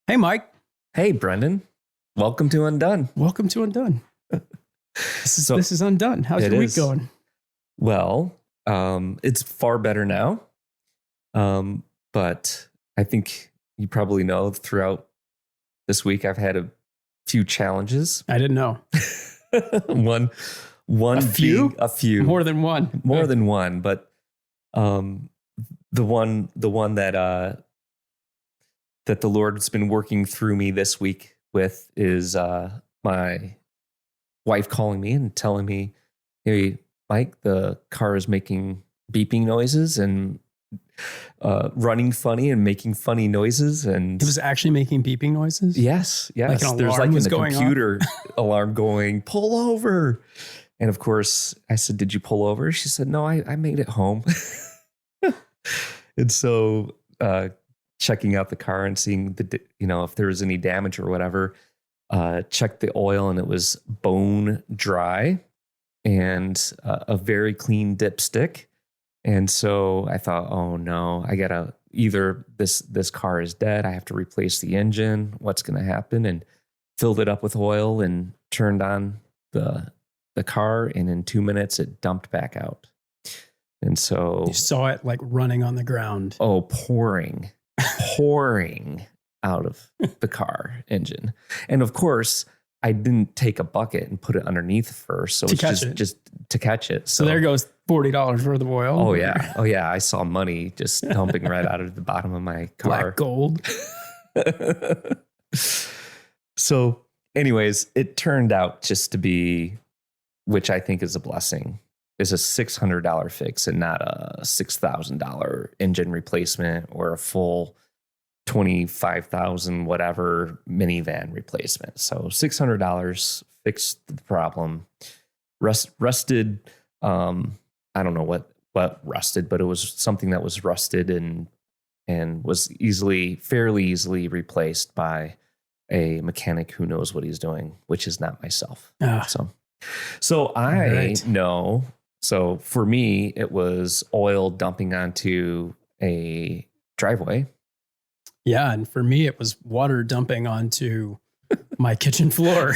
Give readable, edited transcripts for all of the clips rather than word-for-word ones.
Hey, Mike. Hey, Brendan. Welcome to Undone. Welcome to Undone. This is Undone. How's your week going? Well, it's far better now. But I think you probably know throughout this week I've had a few challenges. I didn't know. one A few? a few. More than one. More than one, but the one that that the Lord's been working through me this week with is my wife calling me and telling me, "Hey, Mike, the car is making beeping noises and running funny and making funny noises." And it was actually making beeping noises? Yes. Like an There's alarm like was in the going computer alarm going, "Pull over." And of course, I said, "Did you pull over?" She said, "No, I made it home." And so checking out the car and seeing if there was any damage or whatever, checked the oil and it was bone dry and a very clean dipstick. And so I thought, oh no, I gotta either this car is dead. I have to replace the engine. What's going to happen? And filled it up with oil and turned on the car. And in 2 minutes, it dumped back out. And so you saw it like running on the ground. Oh, pouring out of the car engine. And of course, I didn't take a bucket and put it underneath first. So it's just to catch it. So there goes $40 worth of oil. Oh yeah. I saw money just dumping right out of the bottom of my car. Black gold. So anyways, it turned out just to be, which I think is a blessing, is a $600 fix and not a $6,000 engine replacement or a full $25,000 whatever minivan replacement. So $600 fixed the problem. Rusted. I don't know what rusted, but it was something that was rusted and was fairly easily replaced by a mechanic who knows what he's doing, which is not myself. So I know. So for me, it was oil dumping onto a driveway. Yeah. And for me, it was water dumping onto my kitchen floor.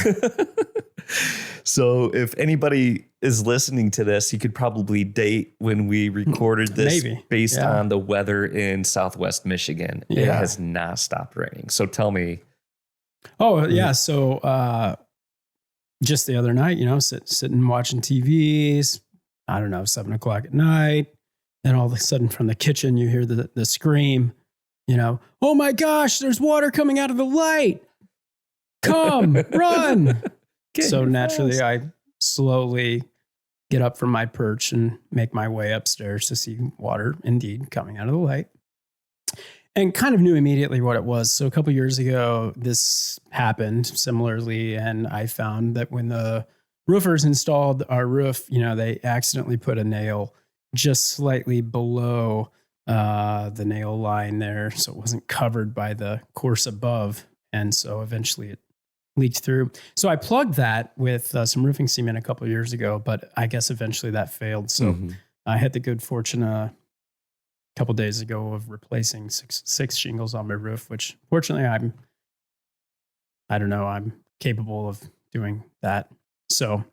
So if anybody is listening to this, you could probably date when we recorded this based on the weather in Southwest Michigan. Yeah. It has not stopped raining. So tell me. Oh, yeah. So just the other night, sitting watching TVs, I don't know, 7:00 at night. And all of a sudden from the kitchen, you hear the scream, "Oh my gosh, there's water coming out of the light. Come, run." So naturally, I slowly get up from my perch and make my way upstairs to see water indeed coming out of the light. And kind of knew immediately what it was. So a couple of years ago, this happened similarly. And I found that when the roofers installed our roof, they accidentally put a nail just slightly below the nail line there. So it wasn't covered by the course above. And so eventually it leaked through. So I plugged that with some roofing cement a couple of years ago, but I guess eventually that failed. So I had the good fortune a couple of days ago of replacing six shingles on my roof, which fortunately I'm capable of doing that. So,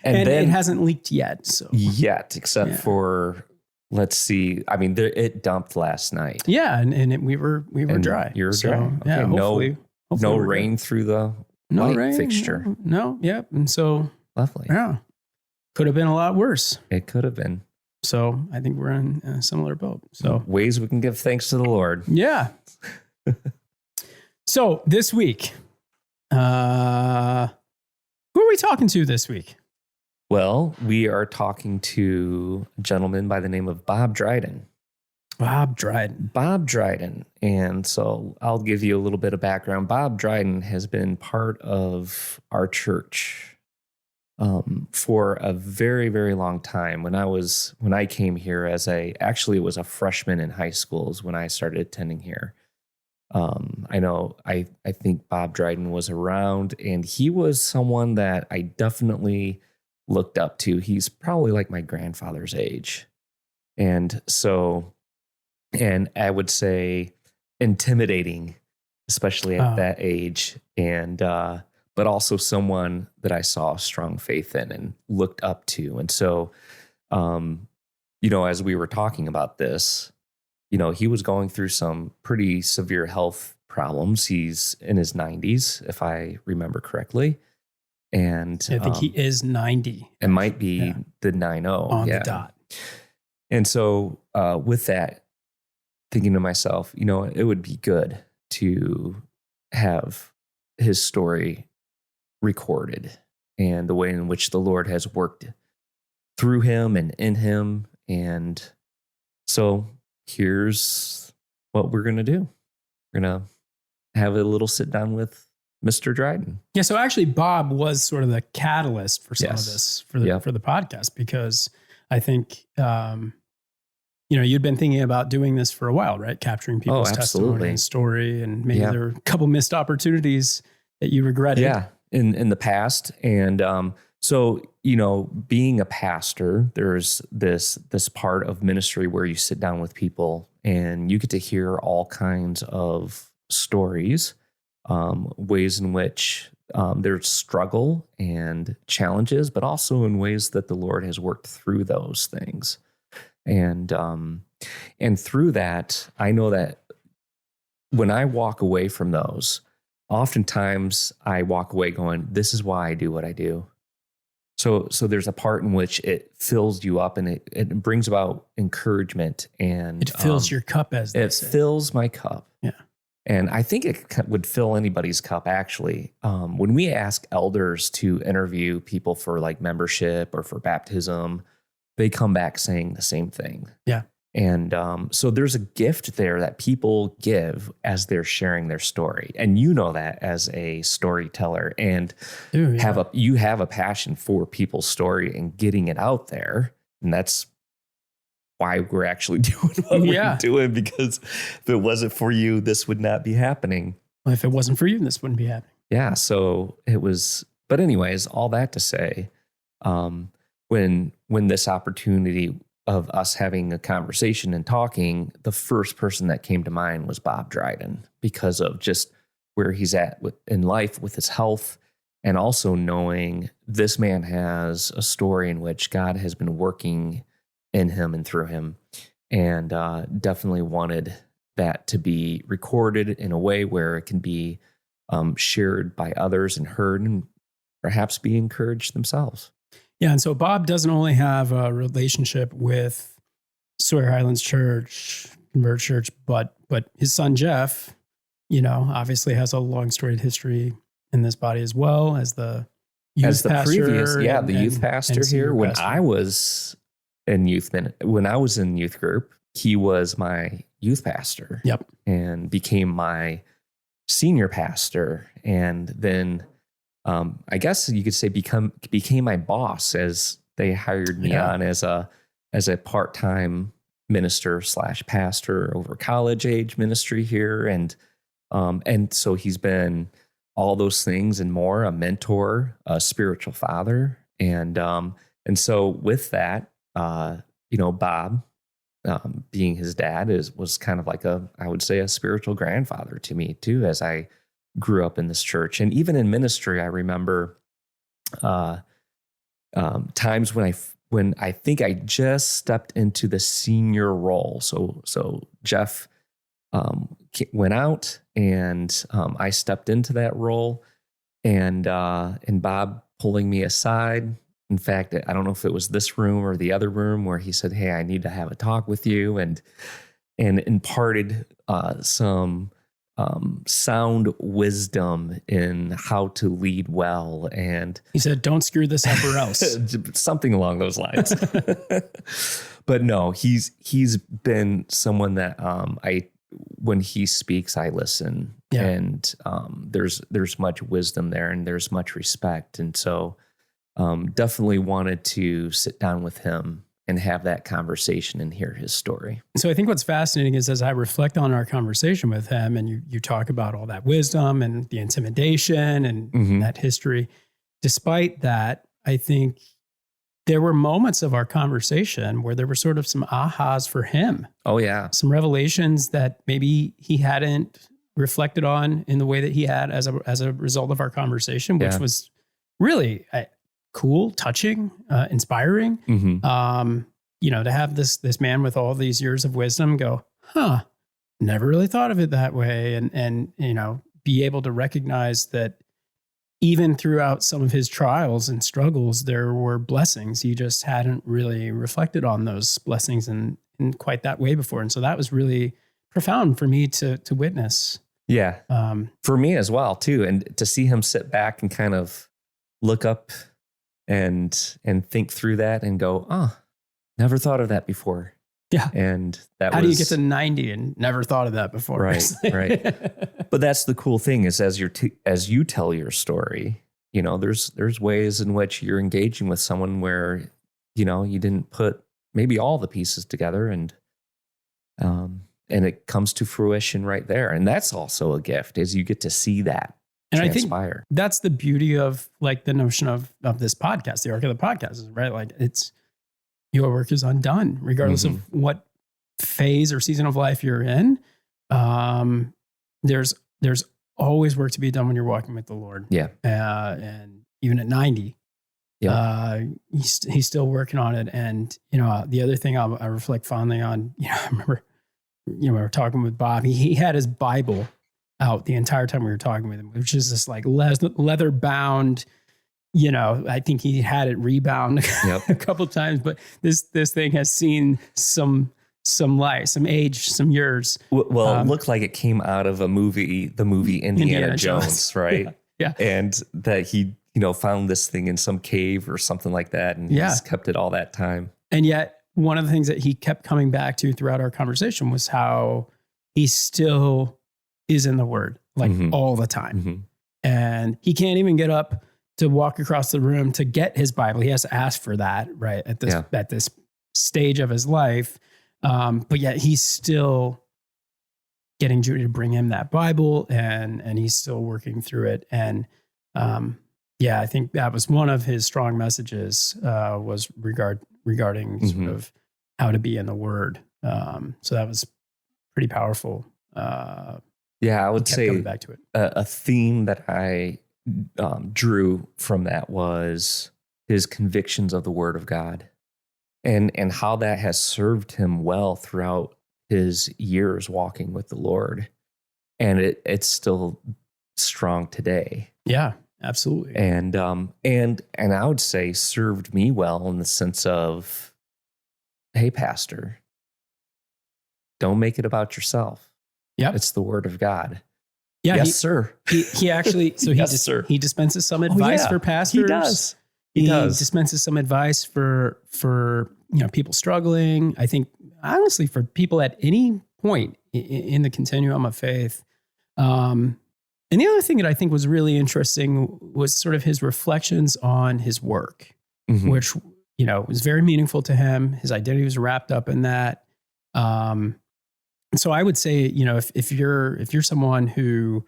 and then it hasn't leaked yet. So except for, let's see. I mean, it dumped last night. Yeah. And we were dry. You were dry. Okay. Yeah. Hopefully no rain through the light fixture. No. Yep. And so lovely. Yeah. Could have been a lot worse. It could have been. So I think we're in a similar boat. So ways we can give thanks to the Lord. Yeah. So this week, who are we talking to this week? Well, we are talking to a gentleman by the name of Bob Dryden. Bob Dryden. And so I'll give you a little bit of background. Bob Dryden has been part of our church for a very, very long time. When I came here it was a freshman in high school is when I started attending here. I think Bob Dryden was around, and he was someone that I definitely looked up to. He's probably like my grandfather's age. And I would say intimidating especially at that age. And, but also someone that I saw strong faith in and looked up to. And so, as we were talking about this, he was going through some pretty severe health problems. He's in his 90s, if I remember correctly. And I think he is 90. It might be the 90 on the dot. And so with that, thinking to myself, it would be good to have his story recorded and the way in which the Lord has worked through him and in him. And so here's what we're going to do. We're going to have a little sit down with Mr. Dryden. Yeah. So actually Bob was sort of the catalyst for some of this for the podcast, because I think, you'd been thinking about doing this for a while, right? Capturing people's testimony and story, and maybe there were a couple missed opportunities that you regretted. Yeah. In the past. And, so, being a pastor, there's this part of ministry where you sit down with people and you get to hear all kinds of stories, ways in which there's struggle and challenges, but also in ways that the Lord has worked through those things. And through that, I know that when I walk away from those, oftentimes I walk away going, this is why I do what I do. So there's a part in which it fills you up and it brings about encouragement, and it fills your cup, as they say. It fills my cup. Yeah. And I think it would fill anybody's cup, actually. When we ask elders to interview people for like membership or for baptism, they come back saying the same thing. Yeah. And so there's a gift there that people give as they're sharing their story. And that as a storyteller, and you have a passion for people's story and getting it out there. And that's why we're actually doing what we're doing, because if it wasn't for you, this would not be happening. Well, if it wasn't for you, this wouldn't be happening. Yeah. So it was, but anyways, all that to say, when this opportunity of us having a conversation and talking, the first person that came to mind was Bob Dryden, because of just where he's at in life with his health, and also knowing this man has a story in which God has been working in him and through him, and definitely wanted that to be recorded in a way where it can be shared by others and heard, and perhaps be encouraged themselves. Yeah, and so Bob doesn't only have a relationship with Sawyer Highlands Church, Convert Church, but his son Jeff, obviously has a long storied history in this body as well as the youth pastor. The youth pastor here. When I was in youth group, he was my youth pastor. Yep, and became my senior pastor, and then. I guess you could say became my boss, as they hired me on as a part-time minister / pastor over college age ministry here. And so he's been all those things and more, a mentor, a spiritual father. And so with that, Bob, being his dad was kind of like I would say a spiritual grandfather to me too, as I grew up in this church. And even in ministry, I remember times when I think I just stepped into the senior role. So Jeff went out, and I stepped into that role, and Bob pulling me aside. In fact, I don't know if it was this room or the other room, where he said, "Hey, I need to have a talk with you," and imparted some sound wisdom in how to lead well. And he said, "Don't screw this up or else." Something along those lines. But no, he's been someone that when he speaks, I listen. Yeah. And there's much wisdom there, and there's much respect. And so definitely wanted to sit down with him and have that conversation and hear his story. So I think what's fascinating is, as I reflect on our conversation with him, and you talk about all that wisdom and the intimidation and that history, despite that, I think there were moments of our conversation where there were sort of some ahas for him. Oh, yeah. Some revelations that maybe he hadn't reflected on in the way that he had as a result of our conversation, which was really cool, touching, inspiring. To have this man with all these years of wisdom go, never really thought of it that way. And be able to recognize that even throughout some of his trials and struggles, there were blessings. He just hadn't really reflected on those blessings in quite that way before. And so that was really profound for me to witness. Yeah. For me as well, too. And to see him sit back and kind of look up and think through that and go, never thought of that before. Yeah. And how do you get to 90 and never thought of that before? Right. But that's the cool thing is as you tell your story, there's ways in which you're engaging with someone where, you didn't put maybe all the pieces together and it comes to fruition right there. And that's also a gift is you get to see that and transpire. I think that's the beauty of like the notion of this podcast, the arc of the podcast is right. Like it's, your work is undone, regardless of what phase or season of life you're in. There's always work to be done when you're walking with the Lord. Yeah. And even at 90, he's still working on it. And, the other thing I reflect fondly on, I remember, we were talking with Bob, he had his Bible out the entire time we were talking with him, which is this like leather bound, I think he had it rebound a couple of times, but this thing has seen some life, some age, some years. Well, it looked like it came out of the movie Indiana Jones, right? Yeah. And that he, found this thing in some cave or something like that. And he's kept it all that time. And yet one of the things that he kept coming back to throughout our conversation was how he still is in the Word, like all the time. And he can't even get up to walk across the room to get his Bible. He has to ask for that, right? At this stage of his life. But yet he's still getting Judy to bring him that Bible and he's still working through it. And, I think that was one of his strong messages, was regarding sort of how to be in the Word. So that was pretty powerful. I would say coming back to it. A theme that I drew from that was his convictions of the Word of God and how that has served him well throughout his years walking with the Lord. And it's still strong today. Yeah, absolutely. And I would say served me well in the sense of, hey, pastor, don't make it about yourself. Yeah, it's the Word of God. Yeah, yes, sir. He actually, so he dispenses some advice for pastors. He does. Dispenses some advice for people struggling. I think honestly for people at any point in the continuum of faith. And the other thing that I think was really interesting was sort of his reflections on his work, which was very meaningful to him. His identity was wrapped up in that. And so I would say, if you're someone who,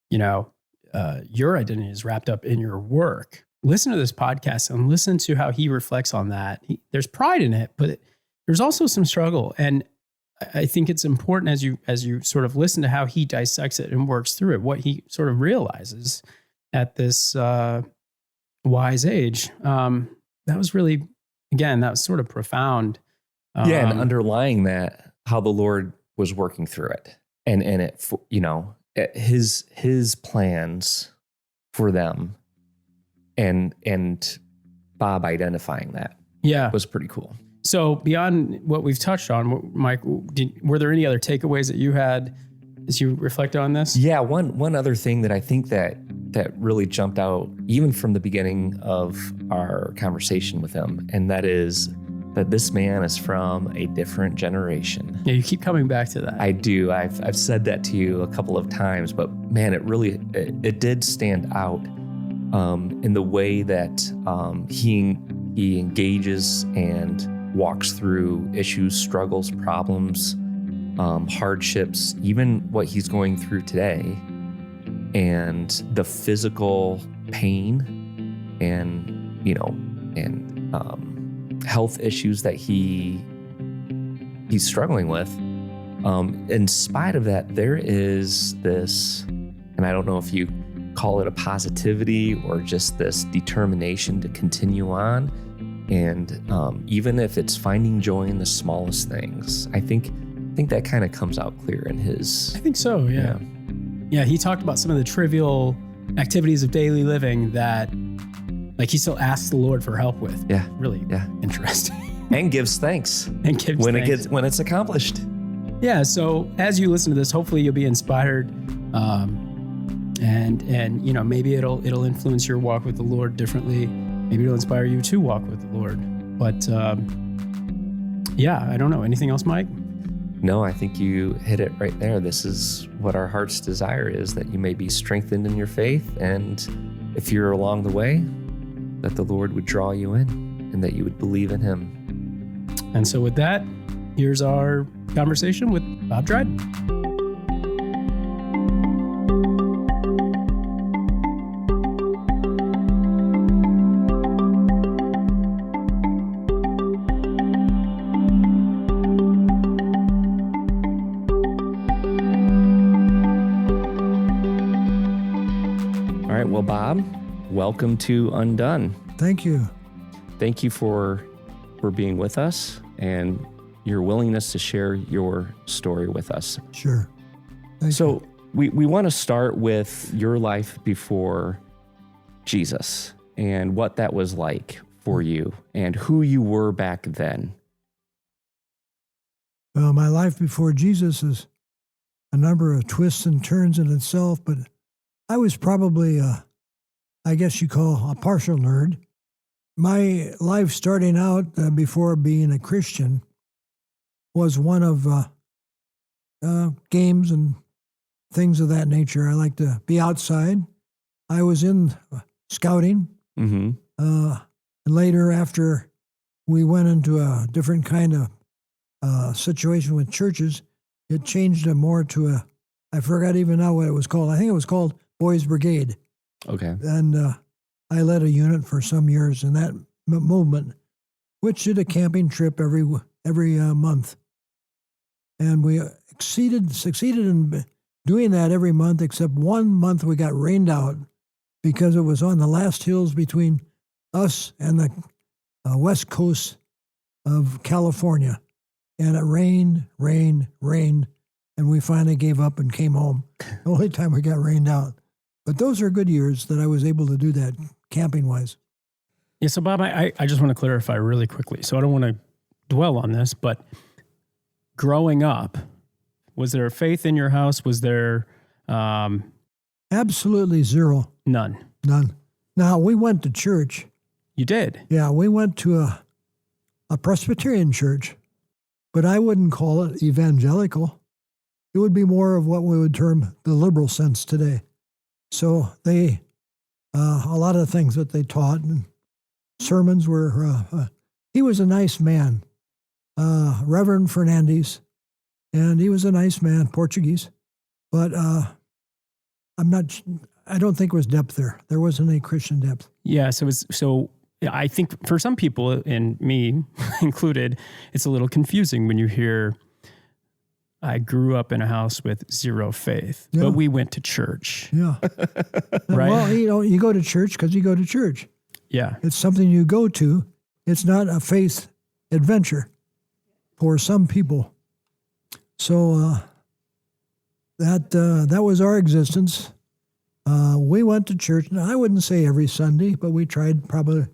your identity is wrapped up in your work, listen to this podcast and listen to how he reflects on that. There's pride in it, but there's also some struggle. And I think it's important as you sort of listen to how he dissects it and works through it, what he sort of realizes at this wise age. That was really, again, that was sort of profound. And underlying that, how the Lord was working through it and it, his plans for them and Bob identifying that was pretty cool. So beyond what we've touched on, Mike, were there any other takeaways that you had as you reflect on this? Yeah. One other thing that I think that really jumped out even from the beginning of our conversation with him, and that is that this man is from a different generation. Yeah, you keep coming back to that. I do. I've said that to you a couple of times, but man, it did stand out in the way that he engages and walks through issues, struggles, problems, hardships, even what he's going through today, and the physical pain and health issues that he's struggling with. In spite of that, there is this, and I don't know if you call it a positivity or just this determination to continue on. And even if it's finding joy in the smallest things, I think that kind of comes out clear in his. I think so, yeah. Yeah, he talked about some of the trivial activities of daily living that, like, he still asks the Lord for help with. Yeah. Really interesting. And gives thanks. And gives thanks. When it's accomplished. Yeah, so as you listen to this, hopefully you'll be inspired. And maybe it'll influence your walk with the Lord differently. Maybe it'll inspire you to walk with the Lord. But I don't know. Anything else, Mike? No, I think you hit it right there. This is what our heart's desire is, that you may be strengthened in your faith. And if you're along the way, that the Lord would draw you in and that you would believe in him. And so with that, here's our conversation with Bob Dryden. All right, well, Bob, welcome to Undone. Thank you. Thank you for being with us and your willingness to share your story with us. Sure. Thank so we want to start with your life before Jesus and what that was like for you and who you were back then. Well, my life before Jesus is a number of twists and turns in itself, but I was probably, I guess you call a partial nerd. My life starting out before being a Christian was one of games and things of that nature. I like to be outside. I was in scouting. Mm-hmm. And later, after we went into a different kind of situation with churches, it changed more to I forgot even now what it was called. I think it was called Boys Brigade. Okay. And I led a unit for some years in that movement, which did a camping trip every month. And we succeeded in doing that every month, except 1 month we got rained out because it was on the last hills between us and the west coast of California. And it rained, and we finally gave up and came home. The only time we got rained out. But those are good years that I was able to do that camping-wise. Yeah, so Bob, I just want to clarify really quickly. So I don't want to dwell on this, but growing up, was there faith in your house? Was there... Absolutely zero. None. Now, we went to church. You did? Yeah, we went to a Presbyterian church, but I wouldn't call it evangelical. It would be more of what we would term the liberal sense today. So they, a lot of the things that they taught and sermons were, he was a nice man, Reverend Fernandez, and he was a nice man, Portuguese, but I don't think it was depth there. There wasn't any Christian depth. Yeah, so I think for some people, and me included, it's a little confusing when you hear, I grew up in a house with zero faith, but we went to church. Yeah. Right? Well, you go to church because you go to church. Yeah. It's something you go to. It's not a faith adventure for some people. So that was our existence. We went to church. Now, I wouldn't say every Sunday, but we tried probably.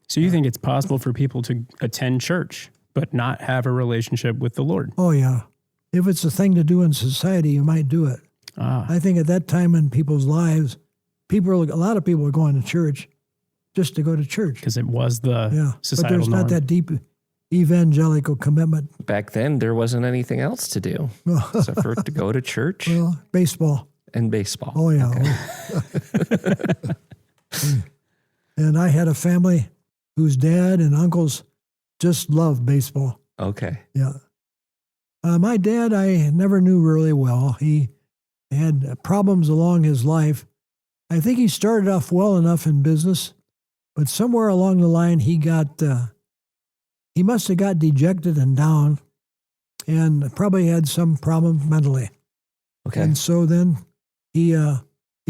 So you think it's possible for people to attend church but not have a relationship with the Lord? Oh, yeah. If it's a thing to do in society, you might do it. I think at that time in people's lives, a lot of people were going to church just to go to church. Because it was the societal but there's norm. not that deep evangelical commitment. Back then, there wasn't anything else to do except for to go to church. Well, baseball. And baseball. Oh, yeah. Okay. And I had a family whose dad and uncles just loved baseball. Okay. Yeah. My dad, I never knew really well. He had problems along his life. I think he started off well enough in business, but somewhere along the line, he must have got dejected and down. and probably had some problem mentally. Okay. And so then he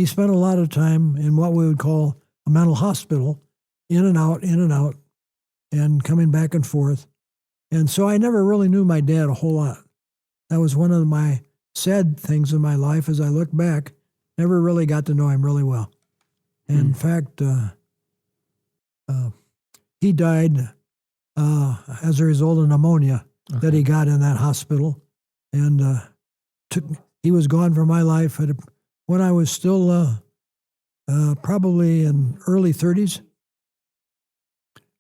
spent a lot of time in what we would call a mental hospital, in and out, and coming back and forth. And so I never really knew my dad a whole lot. That was one of my sad things in my life as I look back. Never really got to know him really well. And in fact, he died as a result of pneumonia that he got in that hospital. And he was gone from my life when I was still probably in early 30s.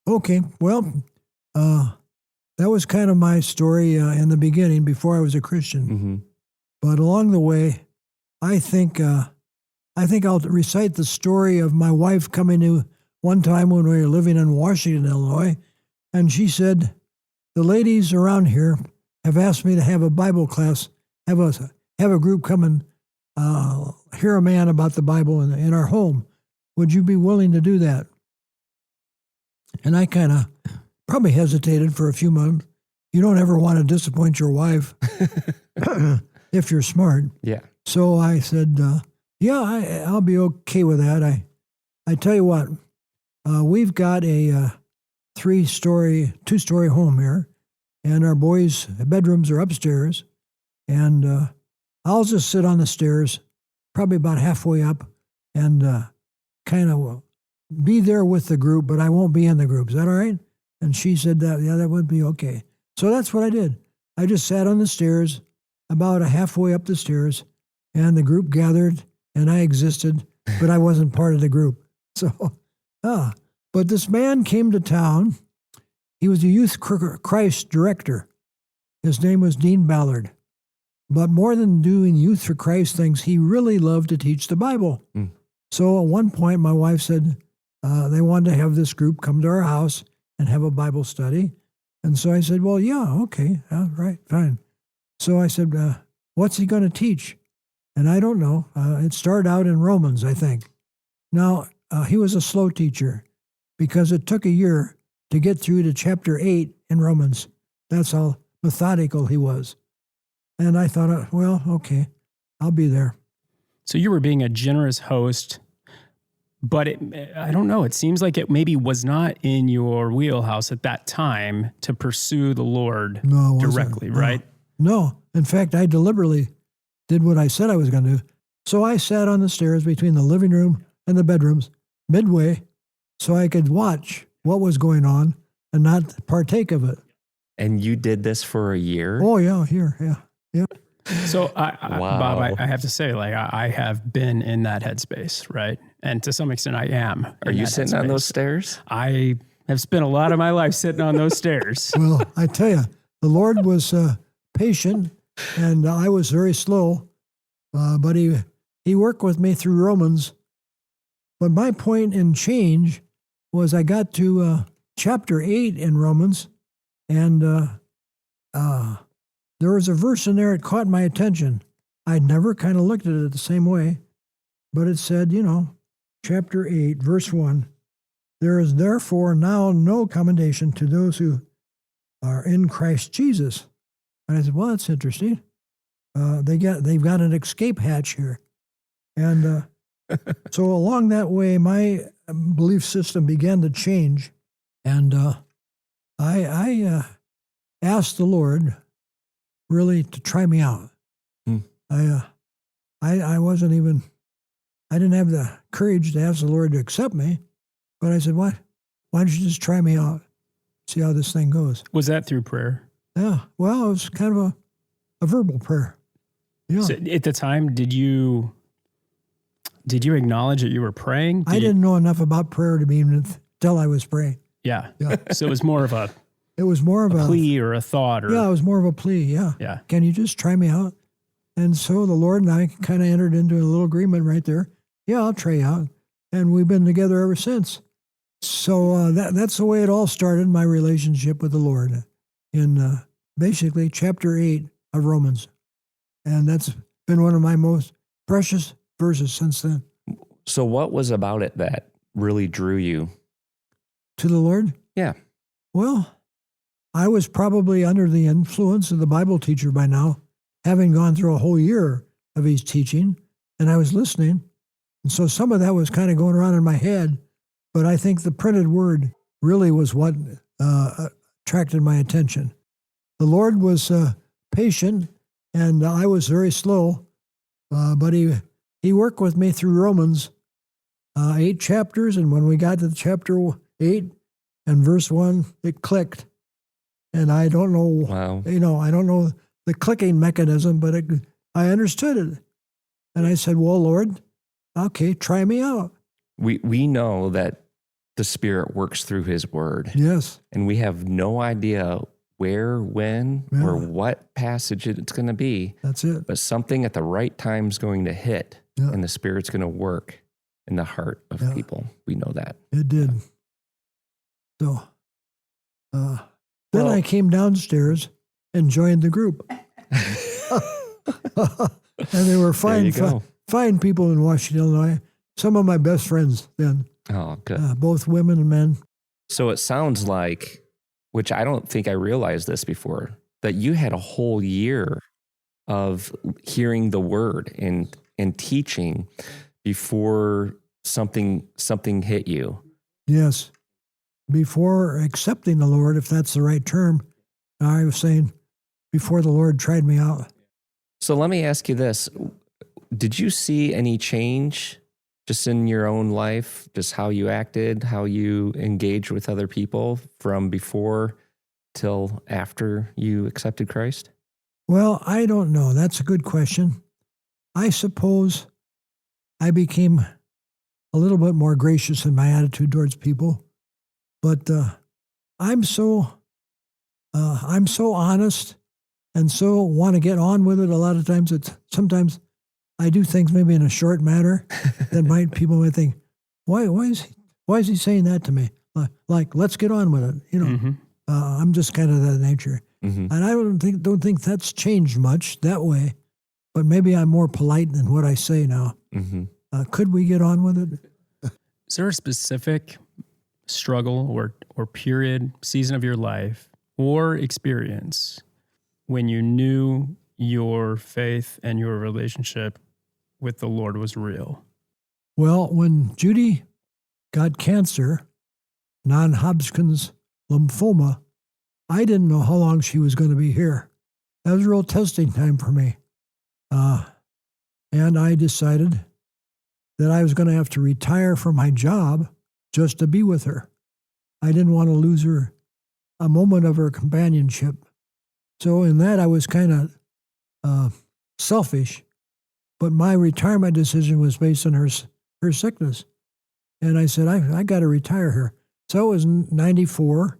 Okay, well, that was kind of my story in the beginning before I was a Christian. Mm-hmm. But along the way, I think I'll recite the story of my wife coming to one time when we were living in Washington, Illinois, and she said, "The ladies around here have asked me to have a Bible class, have a group come and hear a man about the Bible in our home. Would you be willing to do that?" And I kind of probably hesitated for a few months. You don't ever want to disappoint your wife if you're smart. Yeah. So I said, yeah, I'll be okay with that. I tell you what, we've got a two-story home here, and our boys' bedrooms are upstairs, and I'll just sit on the stairs, probably about halfway up, and kind of be there with the group, but I won't be in the group. Is that all right? And she said that would be okay. So that's what I did. I just sat on the stairs, about halfway up the stairs, and the group gathered, and I existed, but I wasn't part of the group. So, but this man came to town. He was a Youth Christ director. His name was Dean Ballard. But more than doing Youth for Christ things, he really loved to teach the Bible. Mm. So at one point, my wife said they wanted to have this group come to our house and have a Bible study. And so I said, well, yeah, okay, right, fine. So I said, what's he going to teach? And I don't know. It started out in Romans, I think. Now, he was a slow teacher because it took a year to get through to chapter 8 in Romans. That's how methodical he was. And I thought, well, okay, I'll be there. So you were being a generous host, but I don't know, it seems like it maybe was not in your wheelhouse at that time to pursue the Lord directly, right? No. In fact, I deliberately did what I said I was going to do. So I sat on the stairs between the living room and the bedrooms midway so I could watch what was going on and not partake of it. And you did this for a year? Oh, yeah, here, yeah. So, Bob, I have to say, like, I have been in that headspace, right? And to some extent, I am. Are you sitting on those stairs? I have spent a lot of my life sitting on those stairs. Well, I tell you, the Lord was patient, and I was very slow, but he worked with me through Romans. But my point in change was I got to chapter 8 in Romans, and there was a verse in there that caught my attention. I'd never kind of looked at it the same way, but it said, chapter 8, verse 1, there is therefore now no commendation to those who are in Christ Jesus. And I said, well, that's interesting. They've got an escape hatch here. And so along that way, my belief system began to change. And I asked the Lord really to try me out. I wasn't even, I didn't have the courage to ask the Lord to accept me, but I said, why don't you just try me out, see how this thing goes? Was that through prayer? Yeah, well, it was kind of a verbal prayer. Yeah. So at the time, did you acknowledge that you were praying? I didn't know enough about prayer to be even tell I was praying. Yeah. So it was more of a plea or a thought. Yeah, it was more of a plea, yeah. Yeah. Can you just try me out? And so the Lord and I kind of entered into a little agreement right there. Yeah, I'll try you out. And we've been together ever since. So that's the way it all started, my relationship with the Lord, in basically chapter 8 of Romans. And that's been one of my most precious verses since then. So what was about it that really drew you? To the Lord? Yeah. Well, I was probably under the influence of the Bible teacher by now, having gone through a whole year of his teaching, and I was listening. And so some of that was kind of going around in my head, but I think the printed word really was what attracted my attention. The Lord was patient, and I was very slow, but he worked with me through Romans, 8 chapters, and when we got to chapter 8 and verse 1, it clicked. And I don't know, Wow. I don't know the clicking mechanism, but I understood it. And I said, well, Lord, okay, try me out. We know that the Spirit works through His Word. Yes. And we have no idea where, when, or what passage it's going to be. That's it. But something at the right time is going to hit, and the Spirit's going to work in the heart of people. We know that. It did. So then I came downstairs and joined the group. And they were fine people in Washington, Illinois. Some of my best friends then. Oh, good. Both women and men. So it sounds like, which I don't think I realized this before, that you had a whole year of hearing the word and teaching before something hit you. Yes. Before accepting the Lord, if that's the right term, I was saying before the Lord tried me out. So let me ask you this. Did you see any change just in your own life, just how you acted, how you engaged with other people from before till after you accepted Christ? Well, I don't know. That's a good question. I suppose I became a little bit more gracious in my attitude towards people, but I'm so honest and so want to get on with it. A lot of times, sometimes I do things maybe in a short manner that people might think, why is he saying that to me? Like, let's get on with it. Mm-hmm. I'm just kind of that nature, and I don't think that's changed much that way. But maybe I'm more polite than what I say now. Mm-hmm. Could we get on with it? Is there a specific struggle or period, season of your life or experience when you knew your faith and your relationship with the Lord was real? Well, when Judy got cancer, non-Hodgkin's lymphoma, I didn't know how long she was going to be here. That was a real testing time for me. And I decided that I was going to have to retire from my job just to be with her. I didn't want to lose her a moment of her companionship. So in that, I was kind of selfish. But my retirement decision was based on her sickness. And I said, I got to retire her. So it was 94,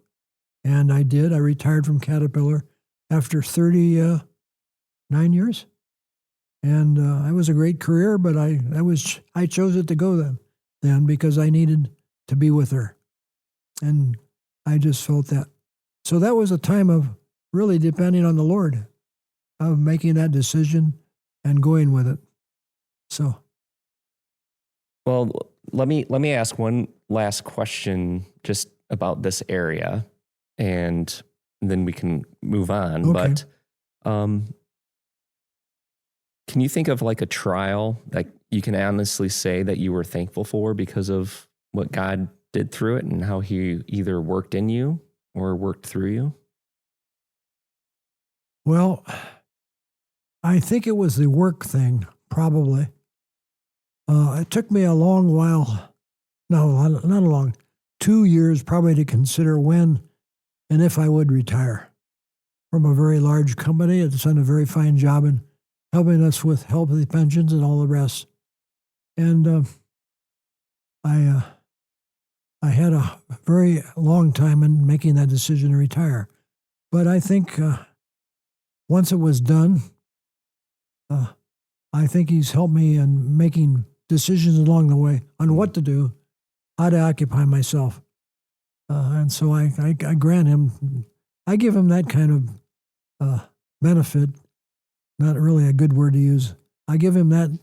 and I did. I retired from Caterpillar after 39 years. And it was a great career, but I chose it to go then because I needed to be with her. And I just felt that. So that was a time of really depending on the Lord, of making that decision and going with it. So, well, let me ask one last question just about this area, and then we can move on. Okay. But can you think of like a trial that you can honestly say that you were thankful for because of what God did through it and how He either worked in you or worked through you? Well, I think it was the work thing, probably. It took me a long while, no, not a long, 2 years probably to consider when and if I would retire from a very large company. It's done a very fine job in helping us with healthy pensions and all the rest. And I had a very long time in making that decision to retire. But I think once it was done, I think He's helped me in making decisions along the way on what to do, how to occupy myself. And so I grant Him, I give Him that kind of benefit, not really a good word to use. I give Him that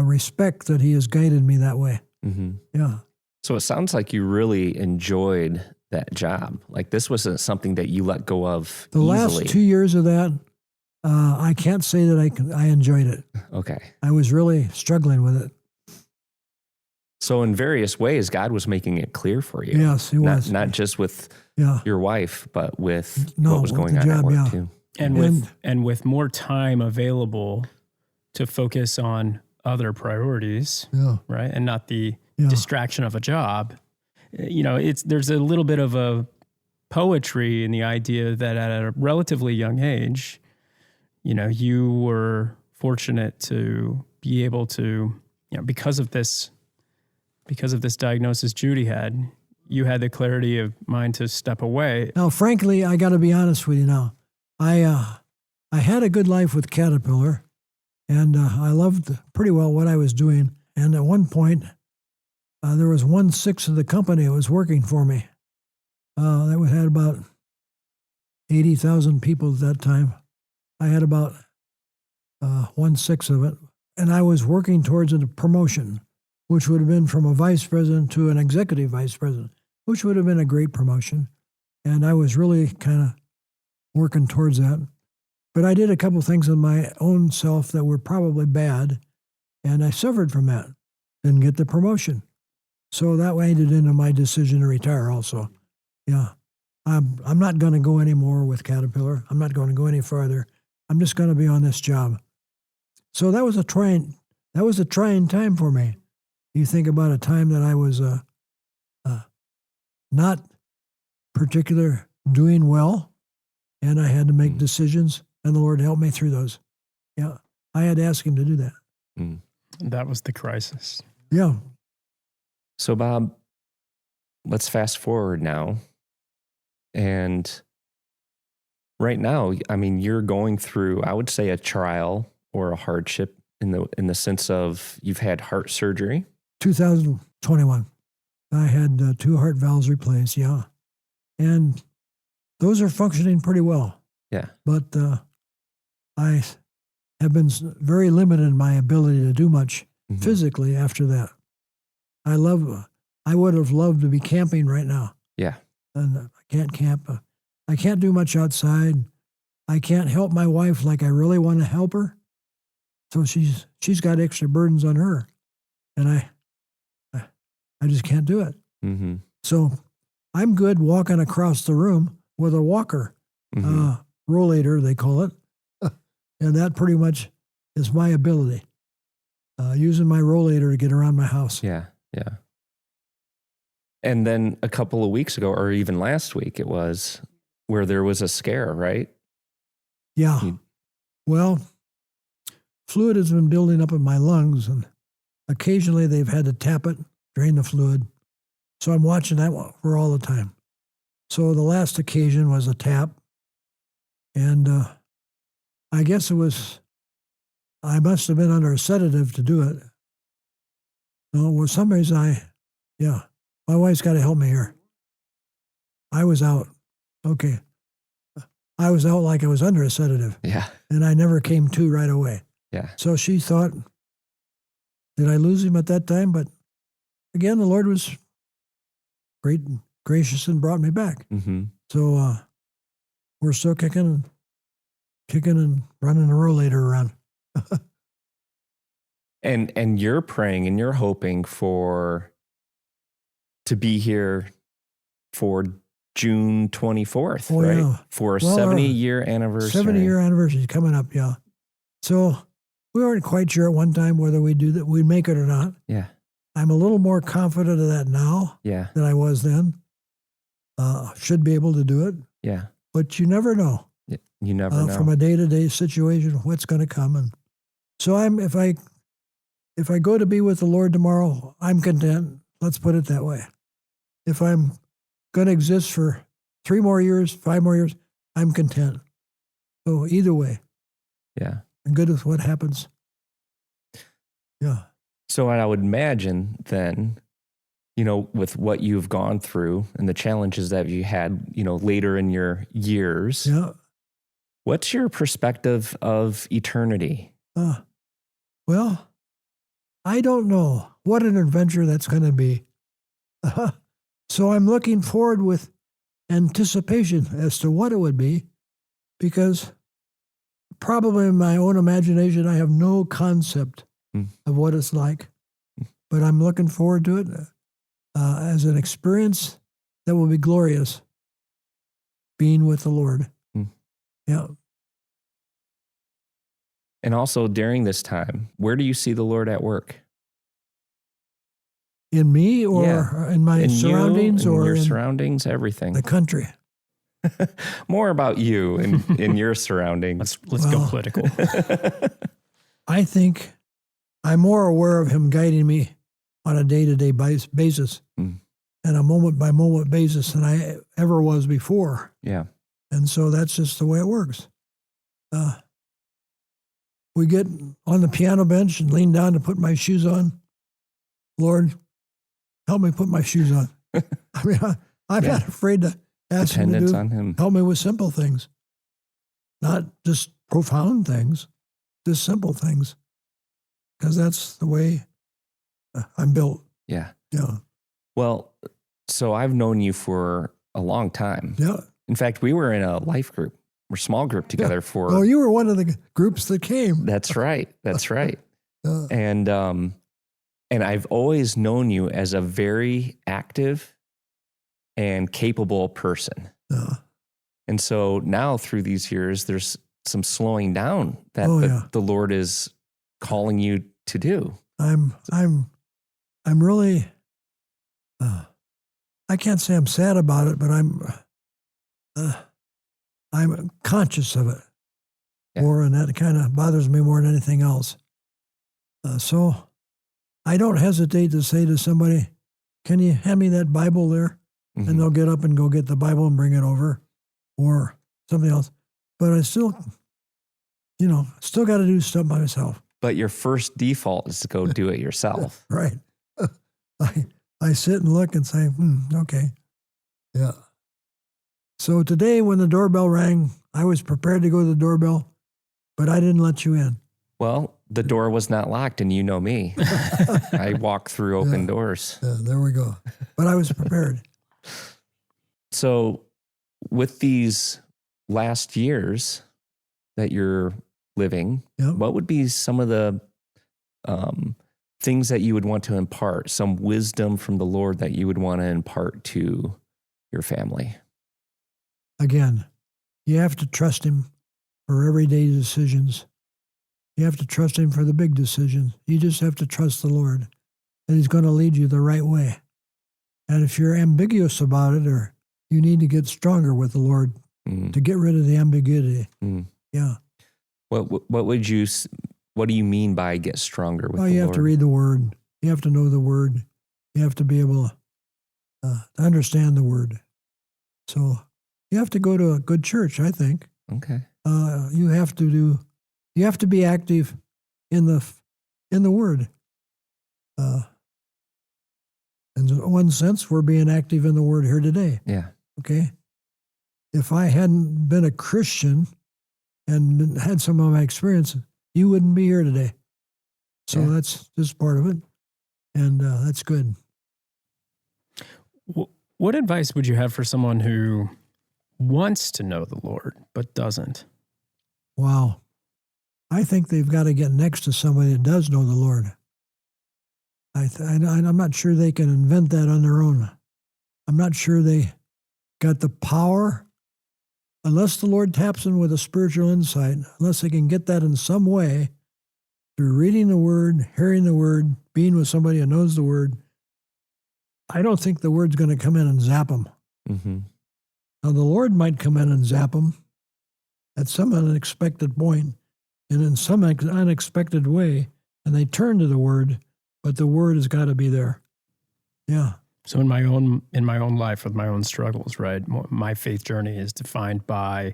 respect that He has guided me that way. Mm-hmm. Yeah. So it sounds like you really enjoyed that job. Like this wasn't something that you let go of The easily. last 2 years of that, I can't say that I enjoyed it. Okay. I was really struggling with it. So in various ways, God was making it clear for you. Yes, he was. Not just with Yeah. your wife, but with No, what was with going the on at job, work yeah. too. And with more time available to focus on other priorities, Yeah. right? And not the Yeah. distraction of a job. There's a little bit of a poetry in the idea that at a relatively young age, you were fortunate to be able to, because of this diagnosis Judy had, you had the clarity of mind to step away. Now, frankly, I got to be honest with you now. I had a good life with Caterpillar, and I loved pretty well what I was doing. And at one point, there was 1/6 of the company that was working for me. That had about 80,000 people at that time. I had about 1/6 of it, and I was working towards a promotion, which would have been from a vice president to an executive vice president, which would have been a great promotion. And I was really kind of working towards that. But I did a couple things in my own self that were probably bad, and I suffered from that. Didn't get the promotion. So that ended into my decision to retire also. Yeah. I'm not going to go anymore with Caterpillar. I'm not going to go any farther. I'm just going to be on this job. So that was a trying time for me. You think about a time that I was not particular doing well, and I had to make decisions, and the Lord helped me through those. Yeah, I had to ask Him to do that. That was the crisis. Yeah. So Bob, let's fast forward now. And right now, I mean, you're going through, I would say, a trial or a hardship in the sense of you've had heart surgery. 2021. I had 2 heart valves replaced, yeah. And those are functioning pretty well. Yeah. But I have been very limited in my ability to do much physically after that. I would have loved to be camping right now. Yeah. And I can't camp. I can't do much outside. I can't help my wife like I really want to help her. So she's got extra burdens on her. And I just can't do it. Mm-hmm. So I'm good walking across the room with a walker, rollator, they call it. And that pretty much is my ability, using my rollator to get around my house. Yeah, yeah. And then a couple of weeks ago, or even last week, it was where there was a scare, right? Yeah. Well, fluid has been building up in my lungs, and occasionally they've had to tap it, drain the fluid. So I'm watching that for all the time. So the last occasion was a tap, and I guess I must have been under a sedative to do it. No, for some reason my wife's got to help me here. I was out. Okay. I was out like I was under a sedative. Yeah. And I never came to right away. Yeah. So she thought, did I lose him at that time? But again, the Lord was great and gracious and brought me back. Mm-hmm. So we're still kicking and running the rollator around. And you're praying and you're hoping to be here for June 24th, right? Yeah. For a 70-year anniversary. 70-year anniversary is coming up, yeah. So we weren't quite sure at one time whether we'd make it or not. Yeah. I'm a little more confident of that now than I was then. Should be able to do it. Yeah. But you never know. You never know. From a day-to-day situation, what's going to come. And so if I go to be with the Lord tomorrow, I'm content. Let's put it that way. If I'm going to exist for 3 more years, 5 more years, I'm content. So either way. Yeah. I'm good with what happens. Yeah. So I would imagine then, with what you've gone through and the challenges that you had, later in your years, what's your perspective of eternity? Well, I don't know what an adventure that's going to be. So I'm looking forward with anticipation as to what it would be, because probably in my own imagination, I have no concept of what it's like. But I'm looking forward to it as an experience that will be glorious, being with the Lord. Yeah. And also during this time, where do you see the Lord at work? In me or in my surroundings or your in surroundings, everything. The country. More about you and in your surroundings. Let's go political. I think I'm more aware of him guiding me on a day-to-day basis and a moment-by-moment basis than I ever was before. Yeah. And so that's just the way it works. We get on the piano bench and lean down to put my shoes on. Lord, help me put my shoes on. I mean, I'm not afraid to ask him to help me with simple things, not just profound things, just simple things, because that's the way I'm built. Yeah. Yeah. Well, so I've known you for a long time. Yeah. In fact, we were in a life group or small group together for. Oh, you were one of the groups that came. That's right. That's right. And I've always known you as a very active and capable person. And so now through these years, there's some slowing down that the Lord is calling you to do. I'm really, I can't say I'm sad about it, but I'm conscious of it more, and that kind of bothers me more than anything else. So I don't hesitate to say to somebody, can you hand me that Bible there? And they'll get up and go get the Bible and bring it over, or something else. But I still got to do stuff by myself. But your first default is to go do it yourself. Right. I sit and look and say, okay. Yeah. So today when the doorbell rang, I was prepared to go to the doorbell, but I didn't let you in. Well, the door was not locked, and you know me. I walk through open doors. There we go. But I was prepared. So with these last years that you're living, what would be some of the things that you would want to impart, some wisdom from the Lord that you would want to impart to your family? Again, you have to trust him for everyday decisions. You have to trust him for the big decisions. You just have to trust the Lord that he's going to lead you the right way. And if you're ambiguous about it, or you need to get stronger with the Lord to get rid of the ambiguity. Yeah. What do you mean by get stronger with the Lord? You have to read the Word. You have to know the Word. You have to be able to understand the So you have to go to a good church, I think. Okay. You have to be active in the Word. In one sense, we're being active in the Word here today. Yeah. Okay. If I hadn't been a Christian and had some of my experience, you wouldn't be here today. So that's just part of it. And that's good. What advice would you have for someone who wants to know the Lord but doesn't? Wow. I think they've got to get next to somebody that does know the Lord. I'm not sure they can invent that on their own. I'm not sure they got the power, unless the Lord taps in with a spiritual insight, unless they can get that in some way through reading the Word, hearing the Word, being with somebody who knows the Word. I don't think the Word's going to come in and zap them. Now, the Lord might come in and zap them at some unexpected point and in some unexpected way, and they turn to the Word, but the Word has got to be there. Yeah. So in my own life with my own struggles, right? My faith journey is defined by,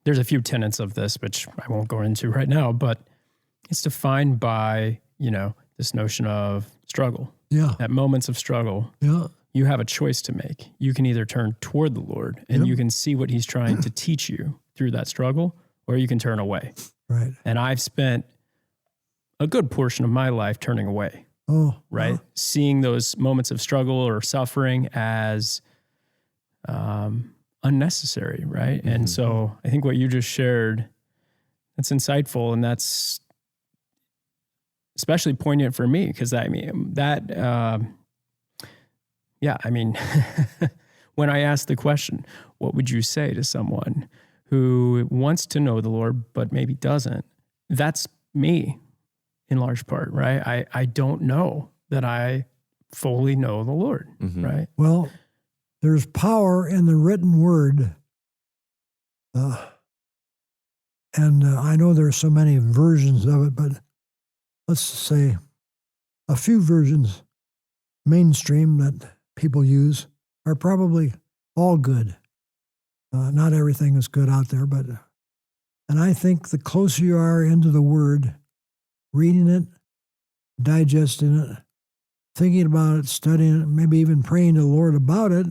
there's a few tenets of this, which I won't go into right now, but it's defined by, this notion of struggle. Yeah. At moments of struggle, you have a choice to make. You can either turn toward the Lord and you can see what he's trying to teach you through that struggle, or you can turn away. Right. And I've spent a good portion of my life turning away. Oh, right. Seeing those moments of struggle or suffering as unnecessary, right? Mm-hmm. And so I think what you just shared, that's insightful, and that's especially poignant for me because when I ask the question, what would you say to someone who wants to know the Lord but maybe doesn't? That's me in large part, right? I don't know that I fully know the Lord, Mm-hmm. right? Well, there's power in the written word. And I know there are so many versions of it, but let's say a few versions, mainstream, that people use are probably all good. Not everything is good out there, and I think the closer you are into the Word, reading it, digesting it, thinking about it, studying it, maybe even praying to the Lord about it.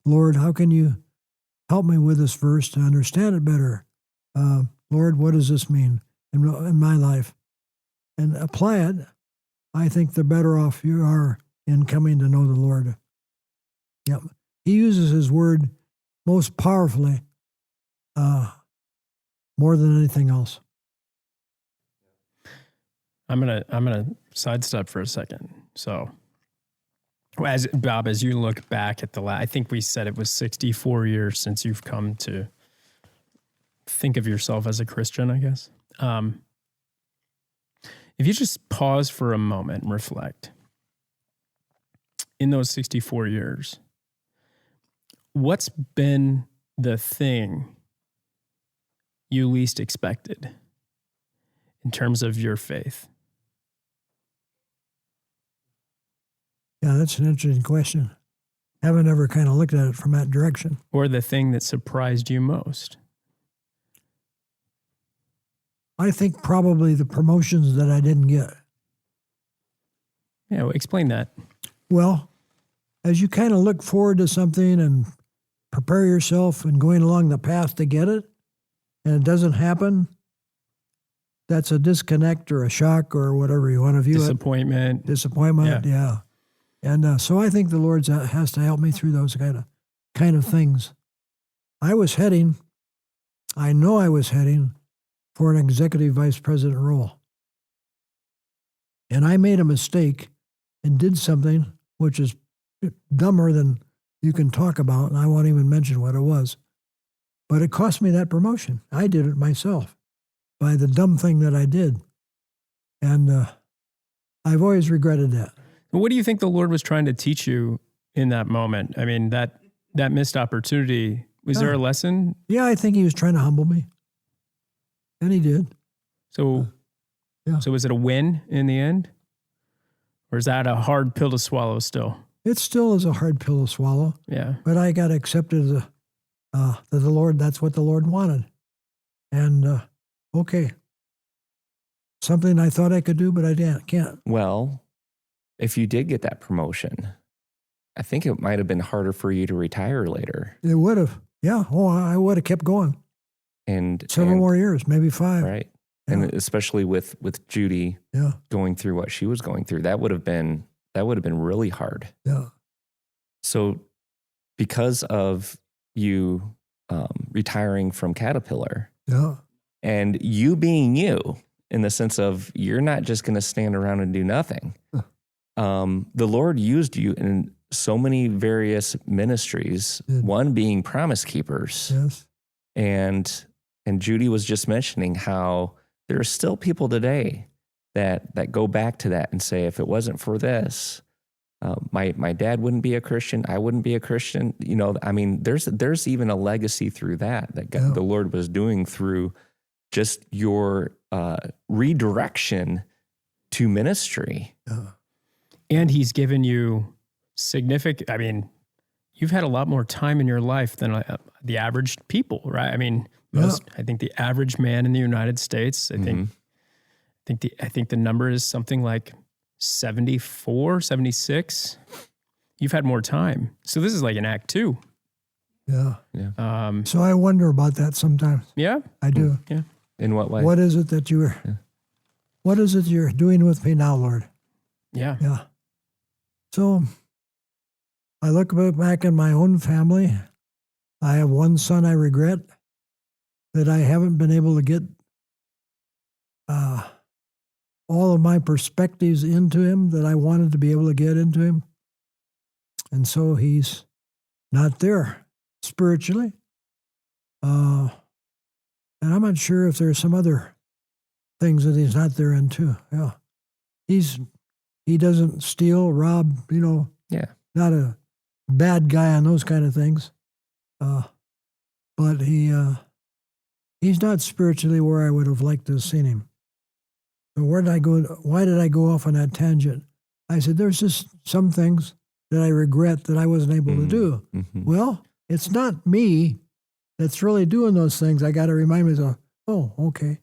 Lord, how can you help me with this verse to understand it better? Lord, what does this mean in my life? And apply it. I think the better off you are in coming to know the Lord. Yep. He uses his word most powerfully, more than anything else. I'm gonna sidestep for a second. So, as you look back at I think we said it was 64 years since you've come to think of yourself as a Christian, I guess. If you just pause for a moment and reflect, in those 64 years, what's been the thing you least expected in terms of your faith? Yeah, that's an interesting question. Haven't ever kind of looked at it from that direction. Or the thing that surprised you most? I think probably the promotions that I didn't get. Yeah, well, explain that. Well, as you kind of look forward to something and prepare yourself and going along the path to get it, and it doesn't happen, that's a disconnect or a shock or whatever you want to view Disappointment. it. Disappointment, yeah. And so I think the Lord has to help me through those kind of things. I know I was heading for an executive vice president role. And I made a mistake and did something which is dumber than you can talk about, and I won't even mention what it was. But it cost me that promotion. I did it myself by the dumb thing that I did. And I've always regretted that. What do you think the Lord was trying to teach you in that moment? I mean, that missed opportunity, was there a lesson? Yeah, I think he was trying to humble me. And he did. So, So was it a win in the end? Or is that a hard pill to swallow still? It still is a hard pill to swallow. Yeah. But I got accepted that the Lord, that's what the Lord wanted. And, okay. Something I thought I could do, but I can't. Well, if you did get that promotion, I think it might have been harder for you to retire later. It would have. Yeah. Oh, I would have kept going. And several more years, maybe 5. Right. Yeah. And especially with Judy going through what she was going through, that would have been really hard. Yeah. So because of you retiring from Caterpillar and you being you, in the sense of you're not just going to stand around and do nothing. The Lord used you in so many various ministries, one being Promise Keepers. Yes. And Judy was just mentioning how there are still people today that go back to that and say, if it wasn't for this, my dad wouldn't be a Christian. I wouldn't be a Christian. You know, I mean, there's even a legacy through that God, the Lord was doing through just your redirection to ministry. And he's given you significant, I mean, you've had a lot more time in your life than the average people, right? I mean, I think the average man in the United States, I think the number is something like 74, 76. You've had more time. So this is like an act 2. Yeah. So I wonder about that sometimes. Yeah. I do. Yeah. In what way? What is it that what is it you're doing with me now, Lord? Yeah. Yeah. So I look back in my own family. I have one son I regret that I haven't been able to get all of my perspectives into him that I wanted to be able to get into him. And so he's not there spiritually. And I'm not sure if there's some other things that he's not there in too. Yeah. He doesn't steal, rob, Yeah. not a bad guy on those kind of things. But he's not spiritually where I would have liked to have seen him. So why did I go off on that tangent? I said, there's just some things that I regret that I wasn't able to do. Mm-hmm. Well, it's not me that's really doing those things. I got to remind myself, oh, okay.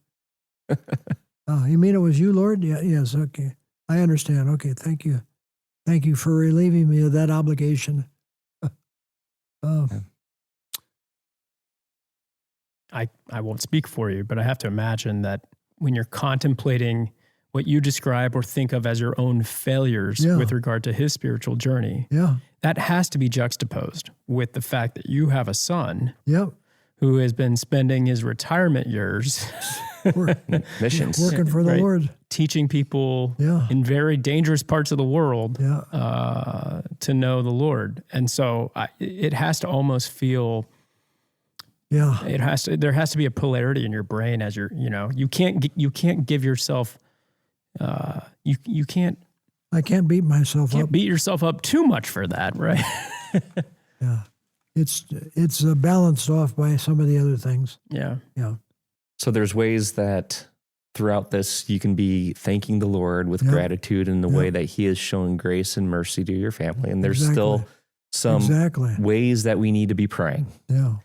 You mean it was you, Lord? Yeah, yes, okay. I understand. Okay, thank you. Thank you for relieving me of that obligation. I won't speak for you, but I have to imagine that when you're contemplating what you describe or think of as your own failures with regard to his spiritual journey, that has to be juxtaposed with the fact that you have a son who has been spending his retirement years missions, working for the Lord, teaching people in very dangerous parts of the world to know the Lord. And so it has to almost feel... there has to be a polarity in your brain as you can't give yourself, you can't. I can't beat myself up. Beat yourself up too much for that, right? It's balanced off by some of the other things. Yeah. So there's ways that throughout this you can be thanking the Lord with gratitude in the way that he has shown grace and mercy to your family. And there's still some ways that we need to be praying. Yeah.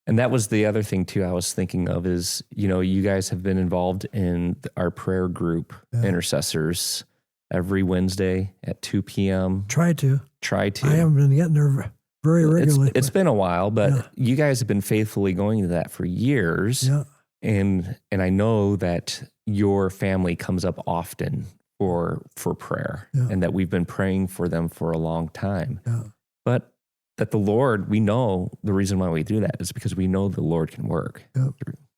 And that was the other thing too I was thinking of is, you guys have been involved in our prayer group, intercessors, every Wednesday at 2 p.m. Try to. I haven't been getting there very regularly. It's been a while, but you guys have been faithfully going to that for years. Yeah. And I know that your family comes up often for prayer and that we've been praying for them for a long time. Yeah. But that the Lord, we know the reason why we do that is because we know the Lord can work.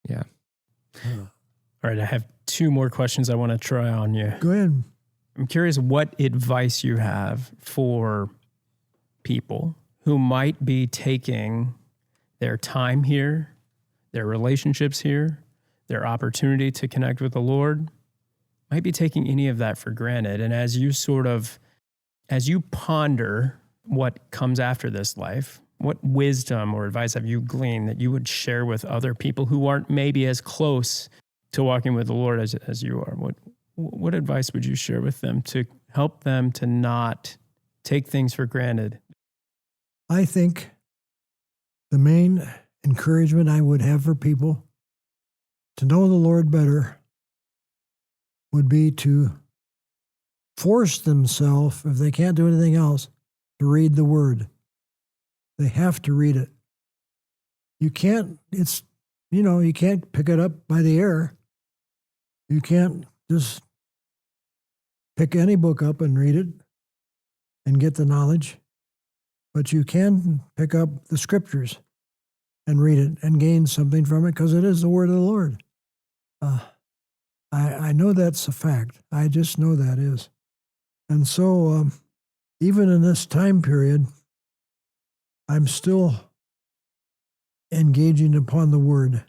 Yeah. All right. I have two more questions I want to try on you. Go ahead. I'm curious what advice you have for people who might be taking their time here, their relationships here, their opportunity to connect with the Lord, might be taking any of that for granted. And as you ponder what comes after this life, what wisdom or advice have you gleaned that you would share with other people who aren't maybe as close to walking with the Lord as you are? What advice would you share with them to help them to not take things for granted? I think the main encouragement I would have for people to know the Lord better would be to force themselves, if they can't do anything else, to read the Word. They have to read it. You can't pick it up by the air. You can't just pick any book up and read it and get the knowledge. But you can pick up the Scriptures and read it and gain something from it because it is the Word of the Lord. I know that's a fact. I just know that is. And so even in this time period, I'm still engaging upon the Word,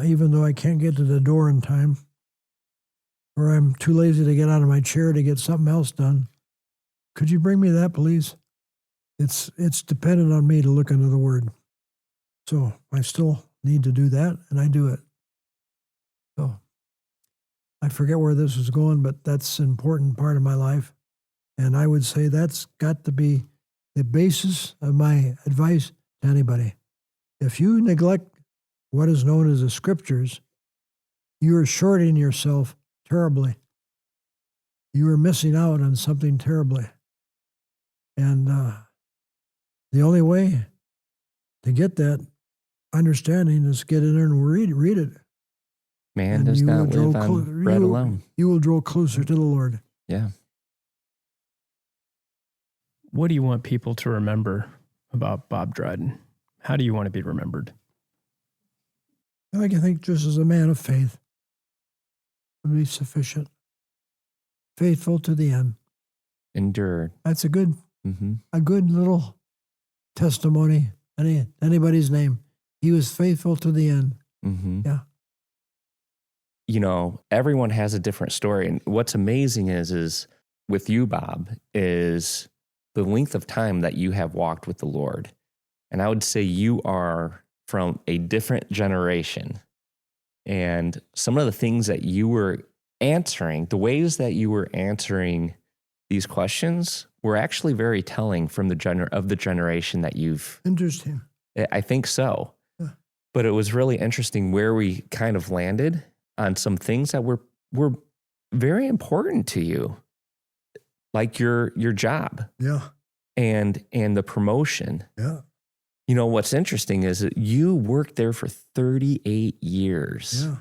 even though I can't get to the door in time, or I'm too lazy to get out of my chair to get something else done. Could you bring me that, please? It's dependent on me to look into the Word. So I still need to do that, and I do it. So I forget where this was going, but that's an important part of my life. And I would say that's got to be the basis of my advice to anybody. If you neglect what is known as the Scriptures, you are shorting yourself terribly. You are missing out on something terribly. And the only way to get that understanding is get in there and read it. Man does not live on bread alone. You will draw closer to the Lord. Yeah. what do you want people to remember about Bob Dryden? How do you want to be remembered? I think just as a man of faith would be sufficient. Faithful to the end. Endured. That's a good little testimony. Anybody's name. He was faithful to the end. Mm-hmm. Yeah. You know, everyone has a different story. And what's amazing is with you, Bob, is the length of time that you have walked with the Lord. And I would say you are from a different generation. And some of the things that you were answering, the ways that you were answering these questions were actually very telling from the generation that you've... Interesting. I think so. Yeah. But it was really interesting where we kind of landed on some things that were very important to you, like your job. Yeah. And the promotion. Yeah. You know, what's interesting is that you worked there for 38 years. Yeah.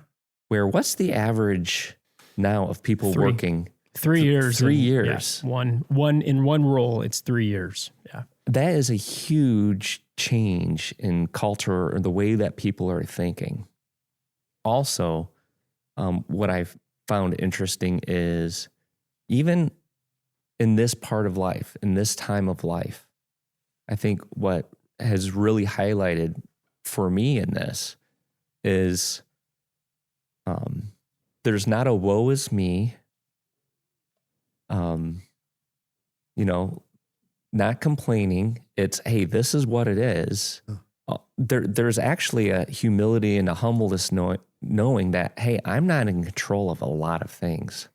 Where what's the average now of people working? 3 years. 3 years. Yeah, one in one role, it's 3 years. Yeah. That is a huge change in culture or the way that people are thinking. Also, what I've found interesting is even in this part of life, in this time of life, I think what has really highlighted for me in this is there's not a woe is me, not complaining. It's, hey, this is what it is. There's actually a humility and a humbleness knowing that, hey, I'm not in control of a lot of things.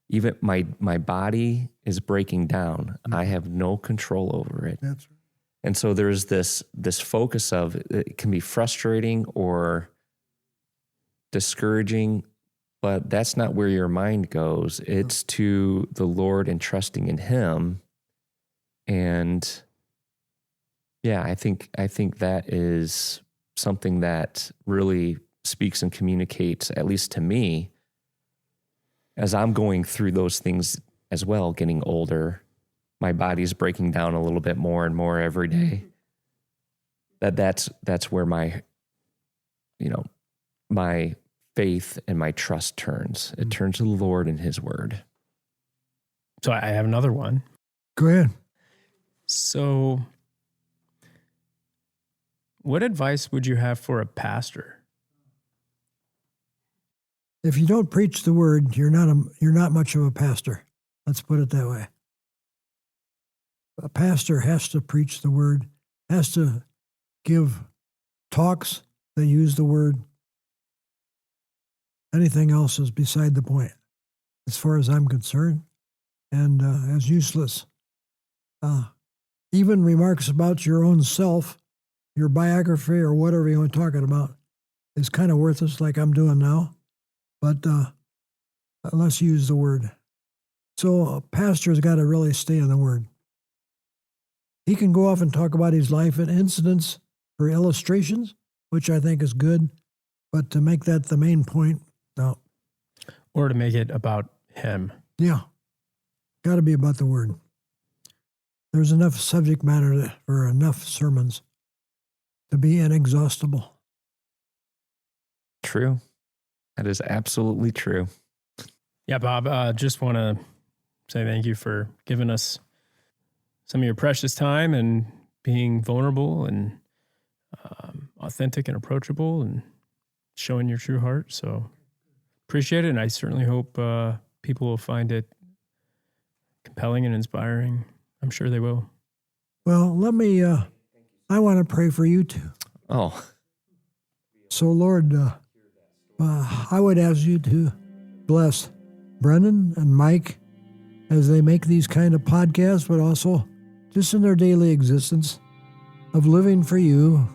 Even my body is breaking down. I have no control over it. That's right. And so there's this focus of it can be frustrating or discouraging, but that's not where your mind goes. It's to the Lord and trusting in Him. And yeah, I think that is something that really speaks and communicates, at least to me, as I'm going through those things as well, getting older. My body's breaking down a little bit more and more every day. That's where my faith and my trust turns. It turns to the Lord and His word. So I have another one. Go ahead. So what advice would you have for a pastor? If you don't preach the word, you're not much of a pastor. Let's put it that way. A pastor has to preach the word, has to give talks that use the word. Anything else is beside the point, as far as I'm concerned, and as useless. Even remarks about your own self, your biography, or whatever you want to talk about, is kind of worthless, like I'm doing now. But unless you use the word. So a pastor's got to really stay on the word. He can go off and talk about his life and incidents for illustrations, which I think is good, but to make that the main point, no. Or to make it about him. Yeah. Got to be about the word. There's enough subject matter for enough sermons to be inexhaustible. True. That is absolutely true. Yeah, Bob, just want to say thank you for giving us some of your precious time and being vulnerable and authentic and approachable and showing your true heart. So appreciate it. And I certainly hope people will find it compelling and inspiring. I'm sure they will. Well, I want to pray for you too. Oh. So Lord, I would ask you to bless Brendan and Mike as they make these kind of podcasts, but also just in their daily existence of living for you,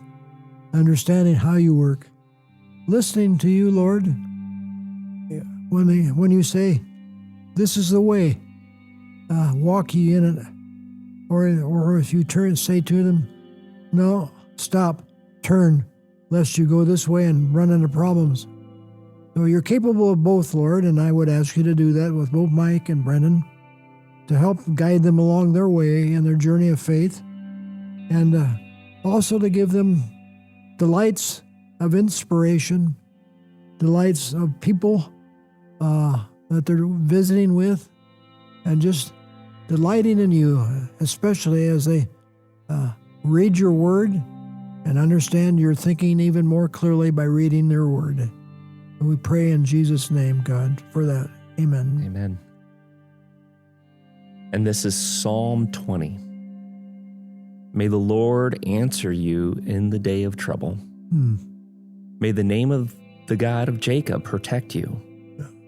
understanding how you work, listening to you, Lord. When you say, this is the way, walk ye in it. Or if you say to them, no, stop, turn, lest you go this way and run into problems. So you're capable of both, Lord, and I would ask you to do that with both Mike and Brendan, to help guide them along their way in their journey of faith, and also to give them delights of inspiration, delights of people that they're visiting with, and just delighting in you, especially as they read your word and understand your thinking even more clearly by reading their word. And we pray in Jesus' name, God, for that. Amen. Amen. And this is Psalm 20. May the Lord answer you in the day of trouble. May the name of the God of Jacob protect you.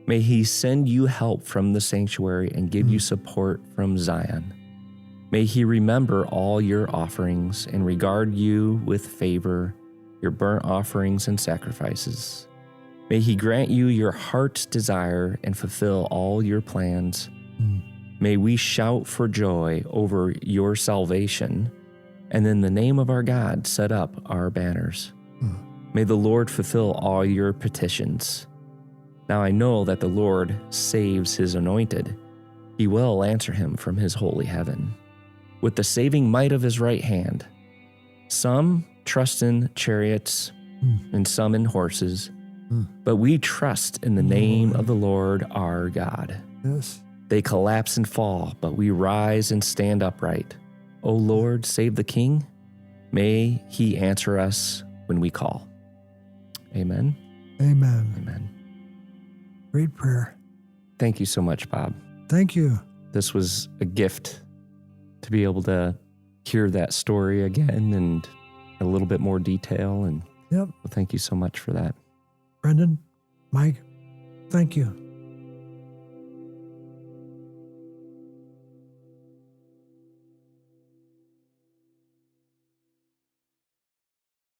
May he send you help from the sanctuary and give you support from Zion. May he remember all your offerings and regard you with favor, your burnt offerings and sacrifices. May he grant you your heart's desire and fulfill all your plans. May we shout for joy over your salvation, and in the name of our God set up our banners. May the Lord fulfill all your petitions. Now I know that the Lord saves his anointed. He will answer him from his holy heaven with the saving might of his right hand. Some trust in chariots and some in horses, but we trust in the name of the Lord our God. Yes. They collapse and fall, but we rise and stand upright. O Lord, save the King. May he answer us when we call. Amen. Amen. Amen. Great prayer. Thank you so much, Bob. Thank you. This was a gift to be able to hear that story again and a little bit more detail. And Yep. thank you so much for that. Brendan, Mike, thank you.